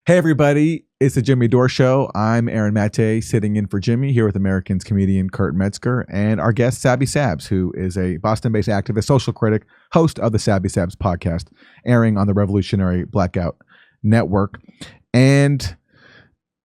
Hey everybody, it's the Jimmy Dore Show. I'm Aaron Maté, sitting in for Jimmy here with Americans comedian Kurt Metzger and our guest Sabby Sabs, who is a Boston-based activist, social critic, host of the Sabby Sabs podcast, airing on the Revolutionary Blackout Network. And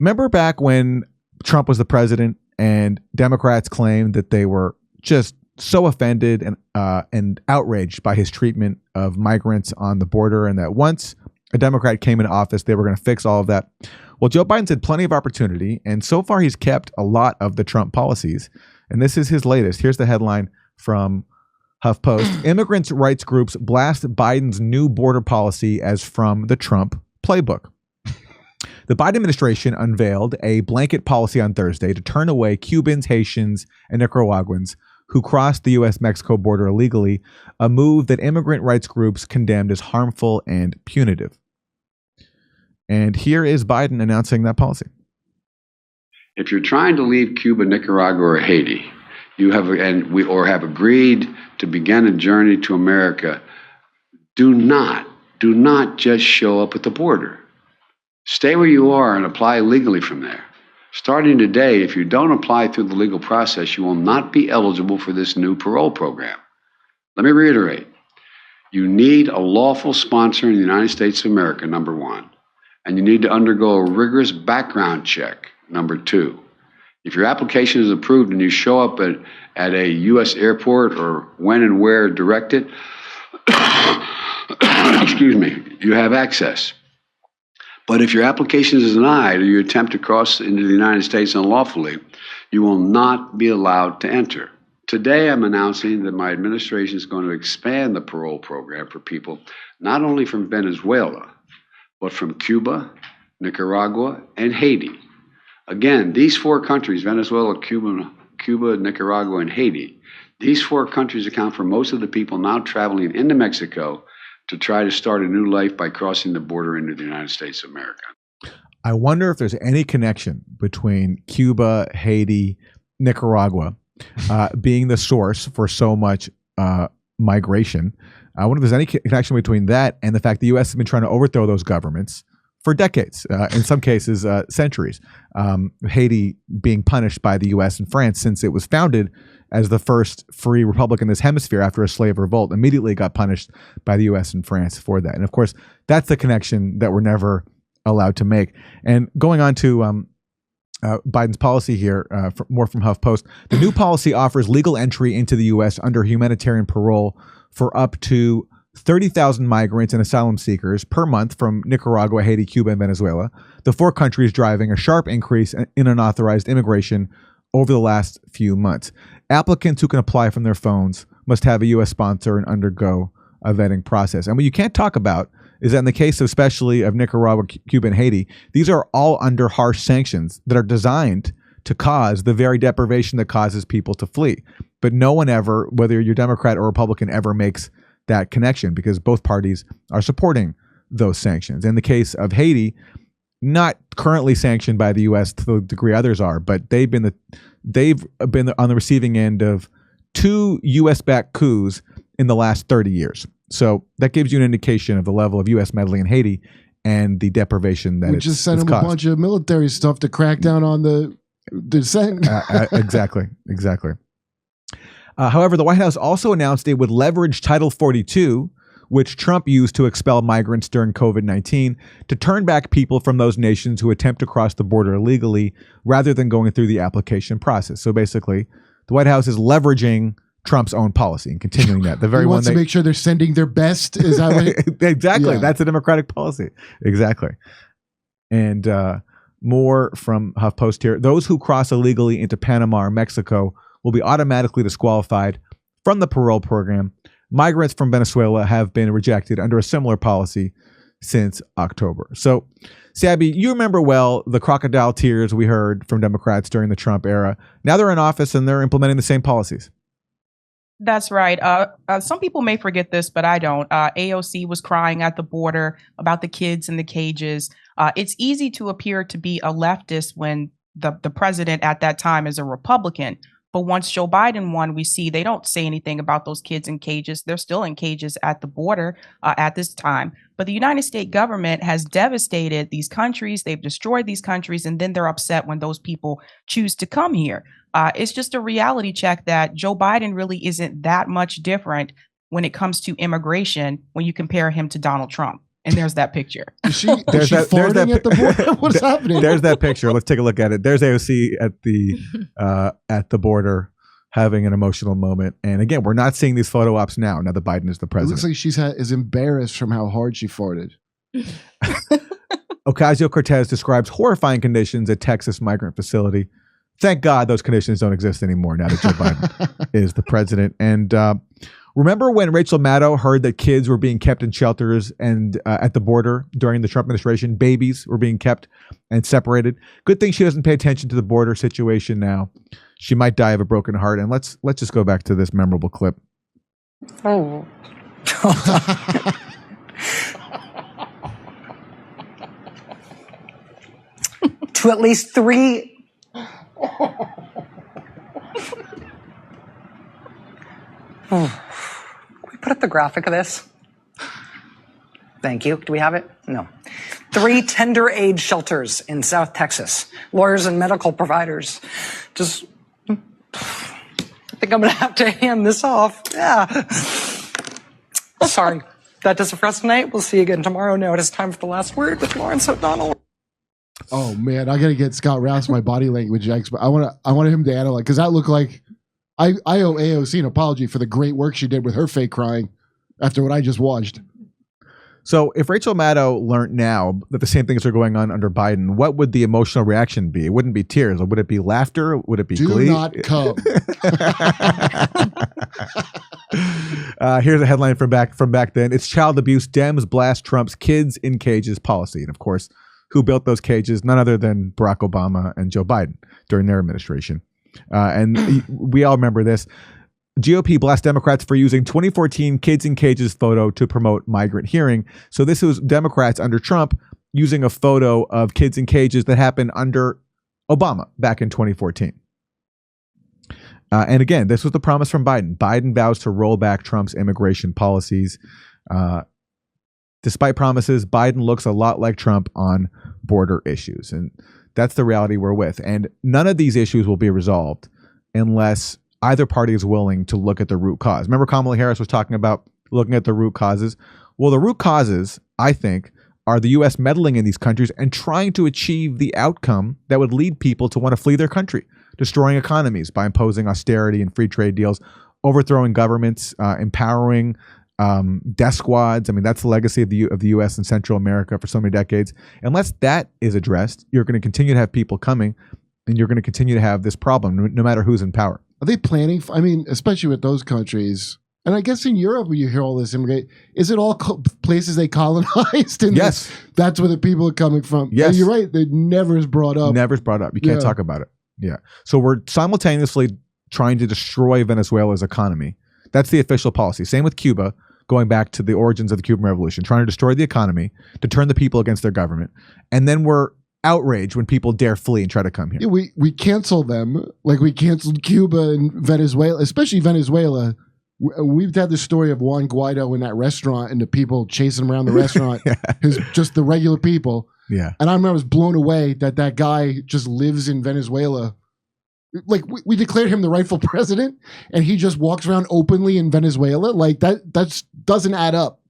remember back when Trump was the president and Democrats claimed that they were just so offended and outraged by his treatment of migrants on the border, and that once a Democrat came into office, they were going to fix all of that. Well, Joe Biden's had plenty of opportunity, and so far he's kept a lot of the Trump policies. And this is his latest. Here's the headline from HuffPost. Immigrants' rights groups blast Biden's new border policy as from the Trump playbook. The Biden administration unveiled a blanket policy on Thursday to turn away Cubans, Haitians, and Nicaraguans who crossed the U.S.-Mexico border illegally, a move that immigrant rights groups condemned as harmful and punitive. And here is Biden announcing that policy. If you're trying to leave Cuba, Nicaragua, or Haiti, or have agreed to begin a journey to America, do not just show up at the border. Stay where you are and apply legally from there. Starting today, if you don't apply through the legal process, you will not be eligible for this new parole program. Let me reiterate. You need a lawful sponsor in the United States of America, number one. And you need to undergo a rigorous background check, number two. If your application is approved and you show up at a U.S. airport or when and where directed, excuse me, you have access. But if your application is denied or you attempt to cross into the United States unlawfully, you will not be allowed to enter. Today, I'm announcing that my administration is going to expand the parole program for people not only from Venezuela, but from Cuba, Nicaragua, and Haiti. Again, these four countries, Venezuela, Cuba, Nicaragua, and Haiti, these four countries account for most of the people now traveling into Mexico to try to start a new life by crossing the border into the United States of America. I wonder if there's any connection between Cuba, Haiti, Nicaragua being the source for so much migration. I wonder if there's any connection between that and the fact the U.S. has been trying to overthrow those governments for decades, in some cases, centuries. Haiti being punished by the U.S. and France since it was founded as the first free republic in this hemisphere after a slave revolt, immediately got punished by the U.S. and France for that. And of course, that's the connection that we're never allowed to make. And going on to Biden's policy here, more from HuffPost, the new policy offers legal entry into the U.S. under humanitarian parole for up to 30,000 migrants and asylum seekers per month from Nicaragua, Haiti, Cuba, and Venezuela, the four countries driving a sharp increase in unauthorized immigration over the last few months. Applicants who can apply from their phones must have a U.S. sponsor and undergo a vetting process. And what you can't talk about is that in the case especially of Nicaragua, Cuba, and Haiti, these are all under harsh sanctions that are designed to cause the very deprivation that causes people to flee. But no one ever, whether you're Democrat or Republican, ever makes that connection because both parties are supporting those sanctions. In the case of Haiti, not currently sanctioned by the U.S. to the degree others are, but they've been on the receiving end of two U.S.-backed coups in the last 30 years. So that gives you an indication of the level of U.S. meddling in Haiti and the deprivation that we just sent them a bunch of military stuff to crack down on the dissent. Exactly. However, the White House also announced it would leverage Title 42, which Trump used to expel migrants during COVID-19, to turn back people from those nations who attempt to cross the border illegally rather than going through the application process. So basically, the White House is leveraging Trump's own policy and continuing that. The very he one wants to make sure they're sending their best. Is that what exactly? Yeah. That's a Democratic policy. Exactly. And more from HuffPost here. Those who cross illegally into Panama or Mexico will be automatically disqualified from the parole program. Migrants from Venezuela have been rejected under a similar policy since October. So, Sabby, you remember well the crocodile tears we heard from Democrats during the Trump era. Now they're in office and they're implementing the same policies. That's right. Some people may forget this, but I don't. AOC was crying at the border about the kids in the cages. It's easy to appear to be a leftist when the president at that time is a Republican. But once Joe Biden won, we see they don't say anything about those kids in cages. They're still in cages at the border at this time. But the United States government has devastated these countries. They've destroyed these countries, and then they're upset when those people choose to come here. It's just a reality check that Joe Biden really isn't that much different when it comes to immigration when you compare him to Donald Trump. And there's that picture. Is she farting at the border? What's happening? There's that picture. Let's take a look at it. There's AOC at the border having an emotional moment. And again, we're not seeing these photo ops now that Biden is the It president. looks like she's is embarrassed from how hard she farted. Ocasio-Cortez describes horrifying conditions at Texas migrant facility. Thank God those conditions don't exist anymore now that Joe Biden is the president. And remember when Rachel Maddow heard that kids were being kept in shelters and at the border during the Trump administration, babies were being kept and separated? Good thing she doesn't pay attention to the border situation now. She might die of a broken heart. And let's just go back to this memorable clip. Oh. To at least 3. Can we put up the graphic of this? Thank you. Do we have it? No. 3 tender age shelters in South Texas. Lawyers and medical providers. Just, I think I'm going to have to hand this off. Yeah. Sorry. That does it for us tonight. We'll see you again tomorrow. Now it is time for the last word with Lawrence O'Donnell. Oh man, I gotta get Scott Rouse my body language expert. I want him to analyze because that looked like I owe AOC an apology for the great work she did with her fake crying after what I just watched. So if Rachel Maddow learned now that the same things are going on under Biden, what would the emotional reaction be? It wouldn't be tears. Would it be laughter? Would it be glee? Do not come. Here's a headline from back then. It's child abuse. Dems blast Trump's kids in cages policy. And of course, who built those cages? None other than Barack Obama and Joe Biden during their administration. And we all remember this. GOP Blast Democrats for using 2014 kids in cages photo to promote migrant hearing. So this was Democrats under Trump using a photo of kids in cages that happened under Obama back in 2014. And again, this was the promise from Biden. Biden vows to roll back Trump's immigration policies. Despite promises, Biden looks a lot like Trump on border issues. And that's the reality we're with. And none of these issues will be resolved unless either party is willing to look at the root cause. Remember Kamala Harris was talking about looking at the root causes? Well, the root causes, I think, are the U.S. meddling in these countries and trying to achieve the outcome that would lead people to want to flee their country, destroying economies by imposing austerity and free trade deals, overthrowing governments, empowering death squads. I mean, that's the legacy of the U.S. and Central America for so many decades. Unless that is addressed, you're going to continue to have people coming, and you're going to continue to have this problem, no matter who's in power. Are they planning? I mean, especially with those countries, and I guess in Europe, when you hear all this immigrant, is it all places they colonized? And yes, that's where the people are coming from. Yes, and you're right. It never is brought up. Never is brought up. You can't talk about it. Yeah. So we're simultaneously trying to destroy Venezuela's economy. That's the official policy. Same with Cuba. Going back to the origins of the Cuban Revolution, trying to destroy the economy, to turn the people against their government. And then we're outraged when people dare flee and try to come here. Yeah, we cancel them like we canceled Cuba and Venezuela, especially Venezuela. We've had the story of Juan Guaido in that restaurant and the people chasing him around the restaurant, just the regular people. Yeah. And I remember I was blown away that guy just lives in Venezuela. Like we declared him the rightful president and he just walks around openly in Venezuela. Like that doesn't add up.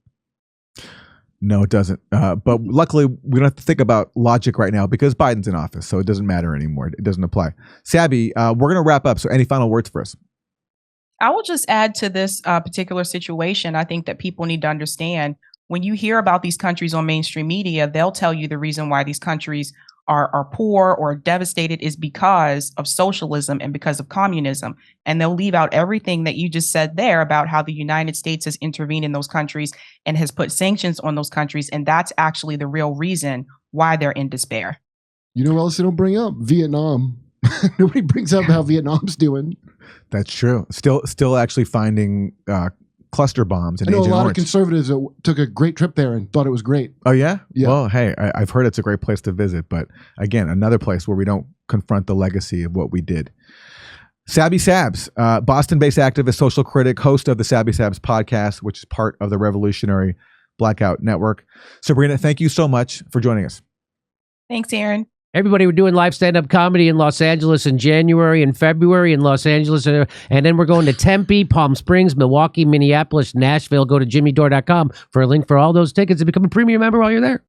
No, it doesn't. But luckily we don't have to think about logic right now because Biden's in office. So it doesn't matter anymore. It doesn't apply. Sabby, we're going to wrap up. So any final words for us? I will just add to this particular situation. I think that people need to understand when you hear about these countries on mainstream media, they'll tell you the reason why these countries are poor or devastated is because of socialism and because of communism. And they'll leave out everything that you just said there about how the United States has intervened in those countries and has put sanctions on those countries. And that's actually the real reason why they're in despair. You know what else they don't bring up? Vietnam. Nobody brings up how Vietnam's doing. That's true. Still actually finding cluster bombs in I know Agent a lot Orange. of conservatives that took a great trip there and thought it was great. Oh, yeah? Yeah. Well, hey, I've heard it's a great place to visit. But again, another place where we don't confront the legacy of what we did. Sabby Sabs, Boston-based activist, social critic, host of the Sabby Sabs podcast, which is part of the Revolutionary Blackout Network. Sabrina, thank you so much for joining us. Thanks, Aaron. Everybody, we're doing live stand-up comedy in Los Angeles in January and February in Los Angeles. And then we're going to Tempe, Palm Springs, Milwaukee, Minneapolis, Nashville. Go to jimmydore.com for a link for all those tickets and become a premium member while you're there.